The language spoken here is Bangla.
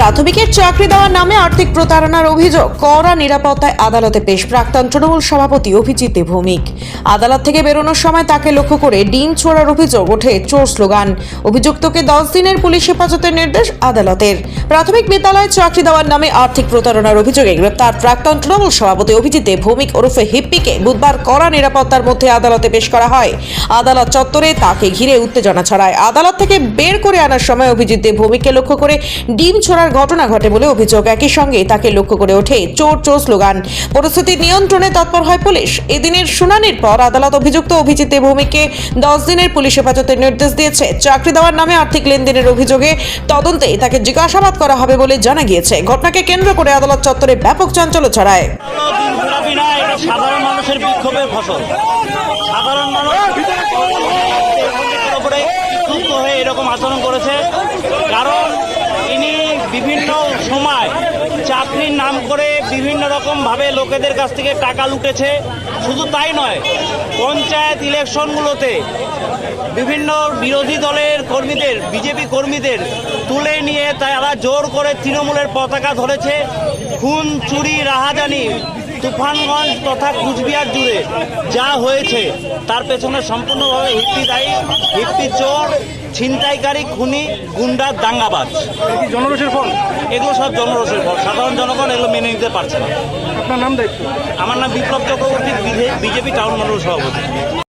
প্রাথমিকের চাকরি দেওয়ার নামে আর্থিক প্রতারণার অভিযোগ, কড়া নিরাপত্তায় আদালতে পেশ প্রাক্তন তৃণমূল সভাপতি অভিজিৎ ভৌমিক। আদালত থেকে বেরোনোর সময় তাকে লক্ষ্য করে ডিম ছোড়ার অভিযোগ ওঠে, চোর স্লোগান। অভিযুক্তকে 10 দিনের পুলিশ হেফাজতের নির্দেশ আদালতের। প্রাথমিক বিদ্যালয়ে চাকরি দেওয়ার নামে আর্থিক প্রতারণার অভিযোগে গ্রেপ্তার প্রাক্তন তৃণমূল সভাপতি অভিজিৎ ভৌমিক ওরফে হিপ্পিকে বুধবার কড়া নিরাপত্তার মধ্যে আদালতে পেশ করা হয়। আদালত চত্বরে তাকে ঘিরে উত্তেজনা ছড়ায়। আদালত থেকে বের করে আনার সময় অভিজিৎ ভৌমিককে লক্ষ্য করে ডিম ছোড়ার ঘটনা ঘটে বলে অভিযোগ। একই সঙ্গে তাকে লক্ষ্য করে ওঠে চোর চোর স্লোগান। পরিস্থিতি নিয়ন্ত্রণে তৎপর হয় পুলিশ। এদিনের শুনানির পর আদালত অভিযুক্ত অভিজিৎ ভৌমিককে 10 দিনের পুলিশ হেফাজতের নির্দেশ দিয়েছে। চাকরি দেওয়ার নামে আর্থিক লেনদেনের অভিযোগে তদন্তে তাকে জিজ্ঞাসাবাদ করা হবে বলে জানা গিয়েছে। ঘটনাকে কেন্দ্র করে আদালত চত্বরে ব্যাপক চাঞ্চল্য ছড়ায়। সাধারণ মানুষের বিক্ষোভের ফসল। সাধারণ মানুষ উপরে ক্ষুব্ধ হয়ে এরকম আচরণ করেছে, কারণ ইনি বিভিন্ন সময় চাকরির নাম করে বিভিন্ন রকমভাবে লোকেদের কাছ থেকে টাকা লুটেছে। শুধু তাই নয়, পঞ্চায়েত ইলেকশনগুলোতে বিভিন্ন বিরোধী দলের কর্মীদের, বিজেপি কর্মীদের তুলে নিয়ে তারা জোর করে তৃণমূলের পতাকা ধরেছে। খুন, চুরি, রাহাজানি তুফানগঞ্জ তথা কুচবিহার জুড়ে যা হয়েছে তার পেছনে সম্পূর্ণভাবে হিপ্পি দায়ী। হিপ্পি চোর, ছিনতাইকারী, খুনি, গুন্ডা, দাঙ্গাবাজ। জনরোষের ফল, এগুলো সব জনরোষের ফল। সাধারণ জনগণ এগুলো মেনে নিতে পারছে না। আপনার নাম দায়িত্ব? আমার নাম বিপ্লব চক্রবর্তী, বিজেপি টাউন মন্ডল সভাপতি।